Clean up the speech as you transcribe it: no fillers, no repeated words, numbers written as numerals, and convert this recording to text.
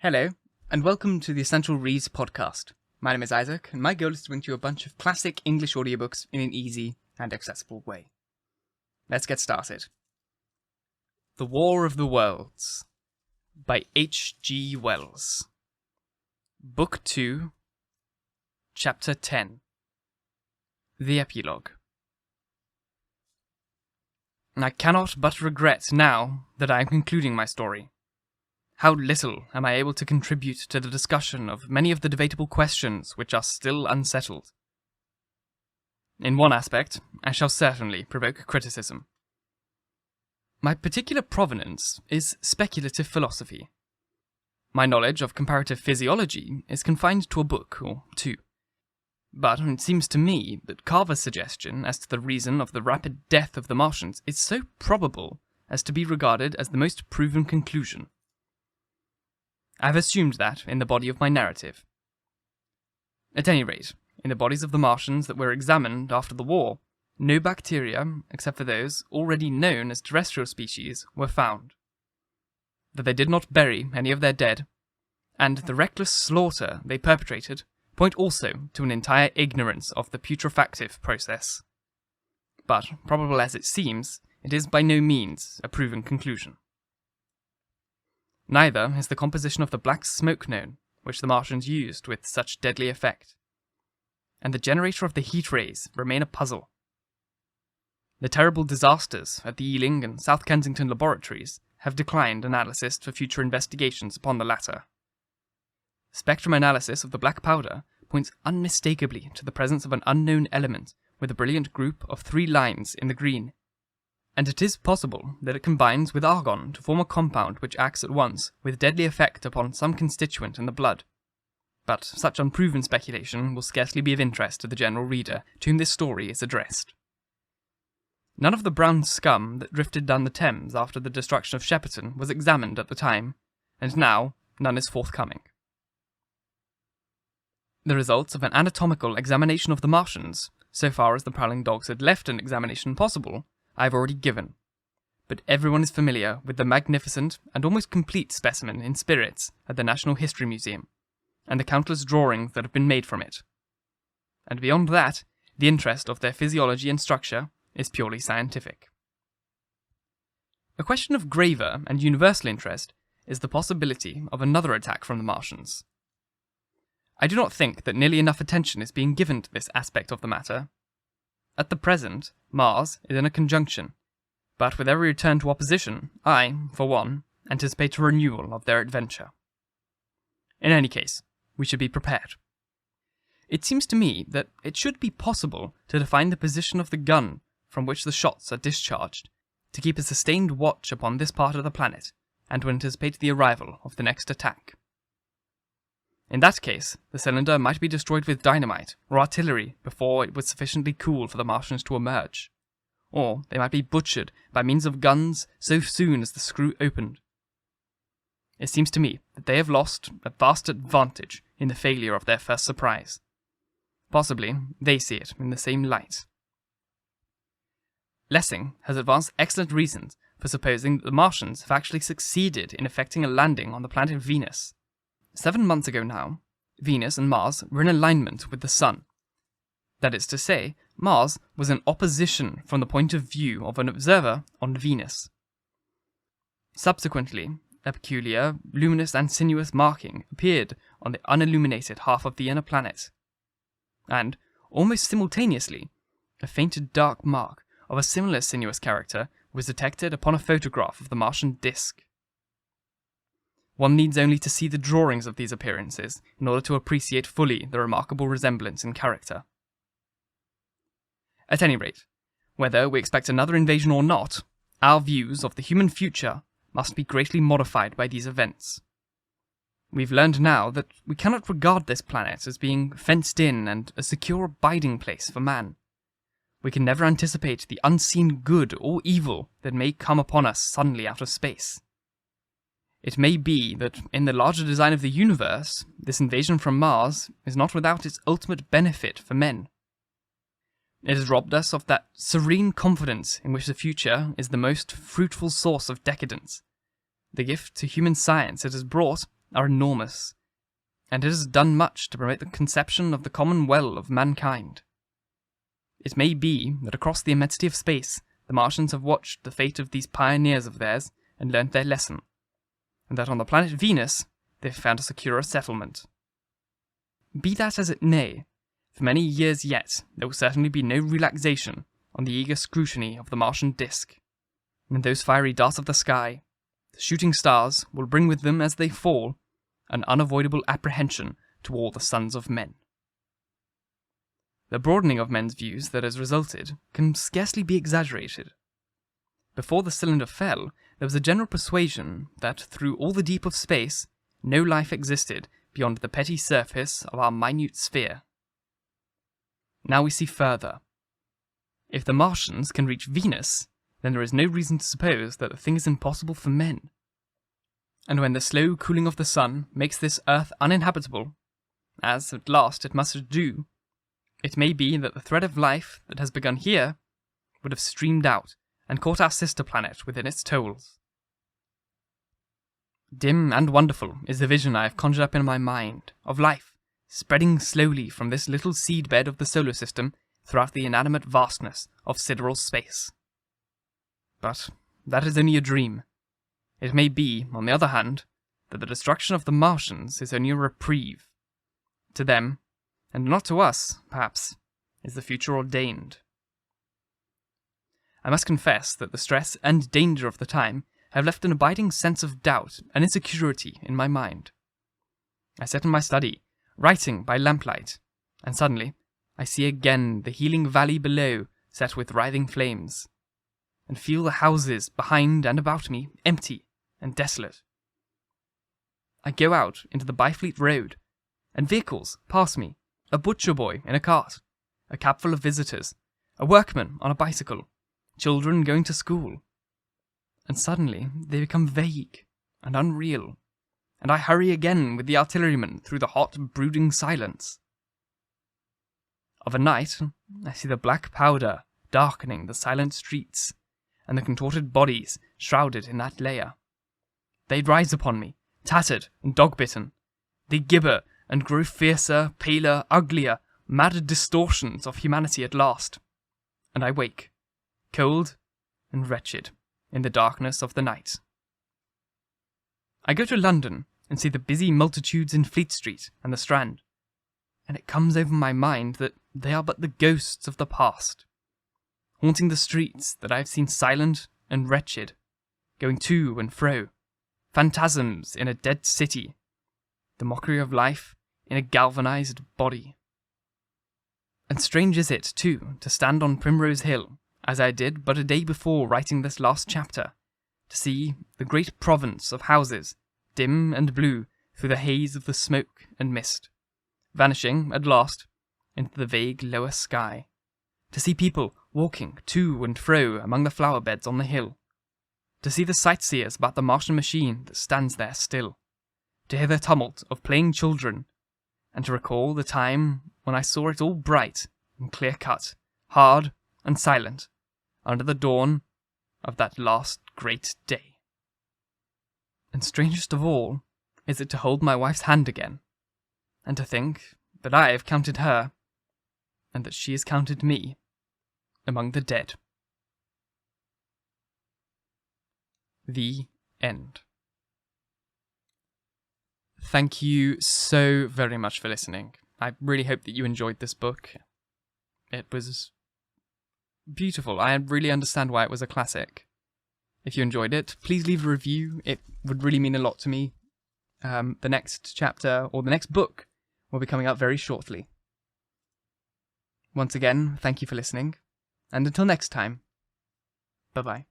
Hello, and welcome to the Essential Reads podcast. My name is Isaac, and my goal is to bring to you a bunch of classic English audiobooks in an easy and accessible way. Let's get started. The War of the Worlds by H.G. Wells. Book 2, Chapter 10. The Epilogue. I cannot but regret now that I am concluding my story. How little am I able to contribute to the discussion of many of the debatable questions which are still unsettled. In one aspect, I shall certainly provoke criticism. My particular provenance is speculative philosophy. My knowledge of comparative physiology is confined to a book or two. But it seems to me that Carver's suggestion as to the reason of the rapid death of the Martians is so probable as to be regarded as the most proven conclusion. I have assumed that in the body of my narrative. At any rate, in the bodies of the Martians that were examined after the war, no bacteria, except for those already known as terrestrial species, were found. That they did not bury any of their dead, and the reckless slaughter they perpetrated, point also to an entire ignorance of the putrefactive process. But, probable as it seems, it is by no means a proven conclusion. Neither is the composition of the black smoke known, which the Martians used with such deadly effect. And the generator of the heat rays remain a puzzle. The terrible disasters at the Ealing and South Kensington laboratories have declined analysis for future investigations upon the latter. Spectrum analysis of the black powder points unmistakably to the presence of an unknown element with a brilliant group of 3 lines in the green. And it is possible that it combines with argon to form a compound which acts at once with deadly effect upon some constituent in the blood. But such unproven speculation will scarcely be of interest to the general reader to whom this story is addressed. None of the brown scum that drifted down the Thames after the destruction of Shepperton was examined at the time, and now none is forthcoming. The results of an anatomical examination of the Martians, so far as the prowling dogs had left an examination possible, I have already given, but everyone is familiar with the magnificent and almost complete specimen in spirits at the National History Museum, and the countless drawings that have been made from it. And beyond that, the interest of their physiology and structure is purely scientific. A question of graver and universal interest is the possibility of another attack from the Martians. I do not think that nearly enough attention is being given to this aspect of the matter. At the present, Mars is in a conjunction, but with every return to opposition, I, for one, anticipate a renewal of their adventure. In any case, we should be prepared. It seems to me that it should be possible to define the position of the gun from which the shots are discharged, to keep a sustained watch upon this part of the planet, and to anticipate the arrival of the next attack. In that case, the cylinder might be destroyed with dynamite or artillery before it was sufficiently cool for the Martians to emerge, or they might be butchered by means of guns so soon as the screw opened. It seems to me that they have lost a vast advantage in the failure of their first surprise. Possibly they see it in the same light. Lessing has advanced excellent reasons for supposing that the Martians have actually succeeded in effecting a landing on the planet Venus. 7 months ago now, Venus and Mars were in alignment with the Sun. That is to say, Mars was in opposition from the point of view of an observer on Venus. Subsequently, a peculiar, luminous and sinuous marking appeared on the unilluminated half of the inner planet. And, almost simultaneously, a fainted dark mark of a similar sinuous character was detected upon a photograph of the Martian disk. One needs only to see the drawings of these appearances in order to appreciate fully the remarkable resemblance in character. At any rate, whether we expect another invasion or not, our views of the human future must be greatly modified by these events. We've learned now that we cannot regard this planet as being fenced in and a secure abiding place for man. We can never anticipate the unseen good or evil that may come upon us suddenly out of space. It may be that in the larger design of the universe, this invasion from Mars is not without its ultimate benefit for men. It has robbed us of that serene confidence in which the future is the most fruitful source of decadence. The gift to human science it has brought are enormous, and it has done much to promote the conception of the common well of mankind. It may be that across the immensity of space, the Martians have watched the fate of these pioneers of theirs and learnt their lesson, and that on the planet Venus they have found a securer settlement. Be that as it may, for many years yet there will certainly be no relaxation on the eager scrutiny of the Martian disk, and those fiery darts of the sky, the shooting stars, will bring with them as they fall an unavoidable apprehension to all the sons of men. The broadening of men's views that has resulted can scarcely be exaggerated. Before the cylinder fell, there was a general persuasion that through all the deep of space, no life existed beyond the petty surface of our minute sphere. Now we see further. If the Martians can reach Venus, then there is no reason to suppose that the thing is impossible for men. And when the slow cooling of the sun makes this earth uninhabitable, as at last it must do, it may be that the thread of life that has begun here would have streamed out and caught our sister planet within its tolls. Dim and wonderful is the vision I have conjured up in my mind of life spreading slowly from this little seedbed of the solar system throughout the inanimate vastness of sidereal space. But that is only a dream. It may be, on the other hand, that the destruction of the Martians is only a reprieve. To them, and not to us, perhaps, is the future ordained. I must confess that the stress and danger of the time have left an abiding sense of doubt and insecurity in my mind. I sat in my study, writing by lamplight, and suddenly I see again the healing valley below set with writhing flames, and feel the houses behind and about me empty and desolate. I go out into the Byfleet Road, and vehicles pass me, a butcher boy in a cart, a cab full of visitors, a workman on a bicycle, children going to school. And suddenly they become vague and unreal, and I hurry again with the artilleryman through the hot, brooding silence. Of a night, I see the black powder darkening the silent streets, and the contorted bodies shrouded in that layer. They rise upon me, tattered and dog-bitten. They gibber and grow fiercer, paler, uglier, madder distortions of humanity at last. And I wake, cold and wretched, in the darkness of the night. I go to London and see the busy multitudes in Fleet Street and the Strand, and it comes over my mind that they are but the ghosts of the past, haunting the streets that I have seen silent and wretched, going to and fro, phantasms in a dead city, the mockery of life in a galvanized body. And strange is it, too, to stand on Primrose Hill, as I did but a day before writing this last chapter, to see the great province of houses, dim and blue through the haze of the smoke and mist, vanishing, at last, into the vague lower sky, to see people walking to and fro among the flower beds on the hill, to see the sightseers about the Martian machine that stands there still, to hear the tumult of playing children, and to recall the time when I saw it all bright and clear-cut, hard and silent, under the dawn of that last great day. And strangest of all is it to hold my wife's hand again, and to think that I have counted her, and that she has counted me, among the dead. The end. Thank you so very much for listening. I really hope that you enjoyed this book. It was beautiful. I really understand why it was a classic. If you enjoyed it, please leave a review. It would really mean a lot to me. The next chapter, or the next book, will be coming out very shortly. Once again, thank you for listening, and until next time, bye-bye.